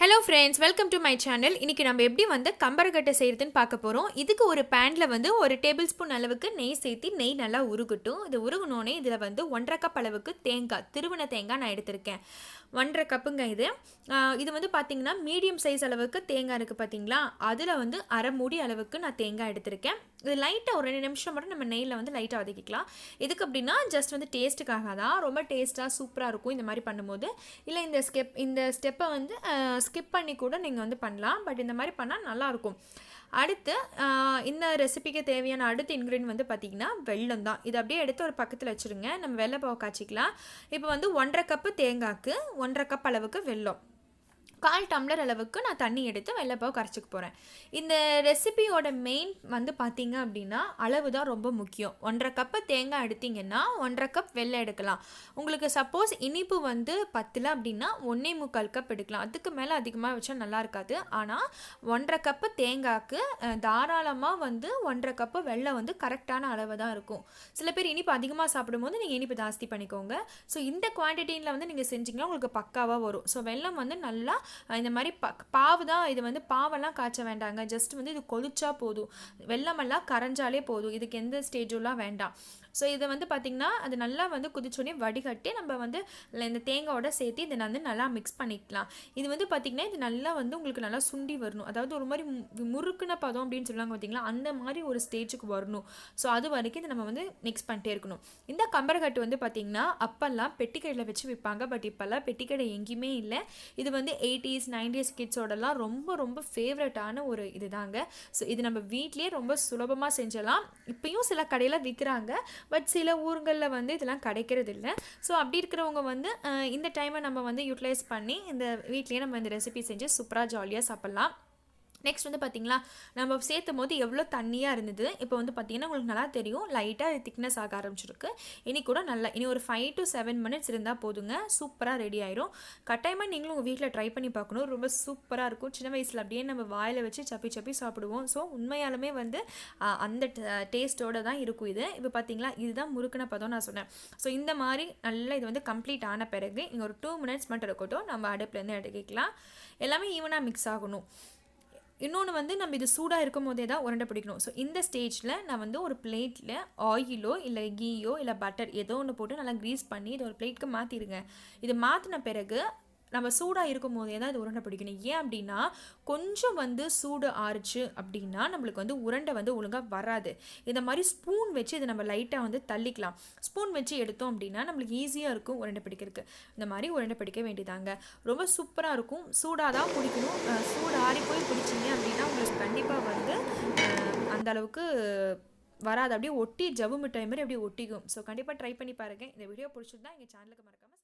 Hello friends, welcome to my channel. இன்னைக்கு நம்ம எப்படி வந்து கம்பரக்கட்டை செய்யறதுன்னு பார்க்க போறோம். இதுக்கு ஒரு panல வந்து ஒரு டேபிள்ஸ்பூன் அளவுக்கு நெய் சேர்த்து நெய் நல்லா உருகட்டும். இது உருகுனோனே இதுல வந்து 1.5 கப் அளவுக்கு தேங்காய், திருவன தேங்காய் நான் எடுத்திருக்கேன். 1.5 கப்புங்க இது. இது வந்து பாத்தீங்கன்னா மீடியம் சைஸ் அளவுக்கு தேங்காய் இருக்கு பாத்தீங்களா? அதுல வந்து அரை மூடி அளவுக்கு நான் தேங்காய் எடுத்திருக்கேன். இது லைட்டா ஒரு 2 நிமிஷம் மட்டும் நம்ம நெய்ல வந்து லைட்டா வதக்கிக்கலாம். எதுக்கு அப்படின்னா ஜஸ்ட் வந்து டேஸ்ட்டுக்காக தான். ரொம்ப டேஸ்டா சூப்பரா இருக்கும் இந்த மாதிரி பண்ணும்போது. இல்ல இந்த ஸ்டெப்பை வந்து ஸ்கிப் பண்ணி கூட நீங்கள் வந்து பண்ணலாம். பட் இந்த மாதிரி பண்ணால் நல்லாயிருக்கும். அடுத்து இந்த ரெசிபிக்கு தேவையான அடுத்த இன்க்ரீடியன்ட் வந்து பார்த்திங்கன்னா வெல்லம் தான். இது அப்படியே எடுத்து ஒரு பக்கத்தில் வச்சுருங்க. நம்ம வெள்ளை பாவு காய்ச்சிக்கலாம். இப்போ வந்து 1.5 கப்பு தேங்காய்க்கு 1.5 கப் அளவுக்கு வெல்லம், 1/4 டம்ளர் அளவுக்கு நான் தண்ணி எடுத்து வெள்ளைப்பாவு கரைச்சிக்க போகிறேன். இந்த ரெசிபியோட மெயின் வந்து பார்த்தீங்க அப்படின்னா அளவு தான் ரொம்ப முக்கியம். 1.5 கப்பு தேங்காய் எடுத்திங்கன்னா 1.5 கப் வெள்ளம் எடுக்கலாம். உங்களுக்கு சப்போஸ் இனிப்பு வந்து பத்தல அப்படின்னா 1.25 கப் எடுக்கலாம். அதுக்கு மேலே அதிகமாக வச்சா நல்லா இருக்காது. ஆனால் 1.5 கப்பு தேங்காய்க்கு தாராளமாக வந்து 1.5 கப்பு வெள்ளம் வந்து கரெக்டான அளவு தான் இருக்கும். சில பேர் இனிப்பு அதிகமாக சாப்பிடும்போது நீங்கள் இனிப்பு ஜாஸ்தி பண்ணிக்கோங்க. ஸோ இந்த குவான்டிட்டியில் வந்து நீங்கள் செஞ்சிங்கன்னா உங்களுக்கு பக்காவாக வரும். ஸோ வெல்லம் வந்து நல்லா இந்த மாதிரி பாவு தான். இது வந்து பாவெல்லாம் காய்ச்ச வேண்டாங்க. ஜஸ்ட் வந்து இது கொதிச்சா போதும். வெல்லமெல்லாம் கரைஞ்சாலே போதும். இதுக்கு எந்த ஸ்டேஜுலாம் வேண்டாம். ஸோ இதை வந்து பார்த்திங்கன்னா அது நல்லா வந்து குதிச்சோடனே வடிகட்டி நம்ம வந்து இந்த தேங்காயோட சேர்த்து இதை வந்து நல்லா மிக்ஸ் பண்ணிக்கலாம். இது வந்து பார்த்திங்கன்னா இது நல்லா வந்து உங்களுக்கு நல்லா சுண்டி வரணும். அதாவது ஒரு மாதிரி முறுக்குன பதம் அப்படின்னு சொல்லுவாங்க பார்த்திங்களா, அந்த மாதிரி ஒரு ஸ்டேஜுக்கு வரணும். ஸோ அது வரைக்கும் இதை நம்ம வந்து மிக்ஸ் பண்ணிட்டே இருக்கணும். இந்த கம்பரக்கட்டு வந்து பார்த்திங்கன்னா அப்போல்லாம் பெட்டிக்கடையில் வச்சு விற்பாங்க. பட் இப்போல்லாம் பெட்டிக்கடை எங்கேயுமே இல்லை. இது வந்து 80s 90s கிட்ஸோடலாம் ரொம்ப ரொம்ப ஃபேவரட்டான ஒரு இதுதாங்க. ஸோ இது நம்ம வீட்லேயே ரொம்ப சுலபமாக செஞ்சலாம். இப்போயும் சில கடையில் விற்கிறாங்க. பட் சில ஊருங்களில் வந்து இதெல்லாம் கிடைக்கிறது இல்லை. ஸோ அப்படி இருக்கிறவங்க வந்து இந்த டைமை நம்ம வந்து யூட்டிலைஸ் பண்ணி இந்த வீட்லேயே நம்ம இந்த ரெசிபி செஞ்சு சூப்பராக ஜாலியாக சாப்பிட்லாம். நெக்ஸ்ட் வந்து பார்த்திங்களா, நம்ம சேர்த்தும் போது எவ்வளோ தண்ணியாக இருந்தது. இப்போ வந்து பார்த்திங்கன்னா உங்களுக்கு நல்லா தெரியும், லைட்டாக திக்னஸ் ஆக ஆரம்பிச்சிருக்கு. இனி ஒரு 5 to 7 மினிட்ஸ் இருந்தால் போதுங்க. சூப்பராக ரெடி ஆயிரும். கட்டாயமாக நீங்களும் உங்கள் வீட்டில் ட்ரை பண்ணி பார்க்கணும். ரொம்ப சூப்பராக இருக்கும். சின்ன வயசில் அப்படியே நம்ம வாயில் வச்சு சப்பி சப்பி சாப்பிடுவோம். ஸோ உண்மையாலுமே வந்து அந்த டேஸ்ட்டோடு தான் இருக்கும் இது. இப்போ பார்த்திங்களா, இதுதான் முறுக்குன பதம் நான் சொன்னேன். ஸோ இந்த மாதிரி நல்லா இது வந்து கம்ப்ளீட் ஆன பிறகு இங்கே ஒரு 2 மினிட்ஸ் மட்டும் இருக்கட்டும். நம்ம அடுப்புலேருந்து எடுக்கலாம். எல்லாமே ஈவனாக மிக்ஸ் ஆகணும். இன்னொன்று வந்து நம்ம இது சூடாக இருக்கும் போதே தான் உருண்டை பிடிக்கணும். ஸோ இந்த ஸ்டேஜில் நான் வந்து ஒரு பிளேட்டில் ஆயிலோ இல்லை கீயோ இல்லை பட்டர் ஏதோ ஒன்று போட்டு நல்லா க்ரீஸ் பண்ணி இதை ஒரு பிளேட்டுக்கு மாற்றிடுங்க. இது மாற்றின பிறகு நம்ம சூடாக இருக்கும் போதே தான் இது உருண்டை பிடிக்கணும். ஏன் அப்படின்னா கொஞ்சம் வந்து சூடு ஆறுச்சு அப்படின்னா நம்மளுக்கு வந்து உருண்டை வந்து ஒழுங்காக வராது. இந்த மாதிரி ஸ்பூன் வச்சு இதை நம்ம லைட்டாக வந்து தள்ளிக்கலாம். ஸ்பூன் வச்சு எடுத்தோம் அப்படின்னா நம்மளுக்கு ஈஸியாக இருக்கும் உருண்டை பிடிக்கிறதுக்கு. இந்த மாதிரி உருண்டை பிடிக்க வேண்டியதாங்க. ரொம்ப சூப்பராக இருக்கும். சூடாக தான் பிடிக்கணும். சூடு ஆறி போய் பிடிச்சிங்க அப்படின்னா உங்களுக்கு கண்டிப்பாக வந்து அந்த அளவுக்கு வராது. அப்படியே ஒட்டி ஜவ்வு மிட்டாய் மாதிரி அப்படியே ஒட்டிக்கும். ஸோ கண்டிப்பாக ட்ரை பண்ணி பாருங்கள். இந்த வீடியோ பிடிச்சிருந்தா எங்கள் சேனலுக்கு மறக்காமல்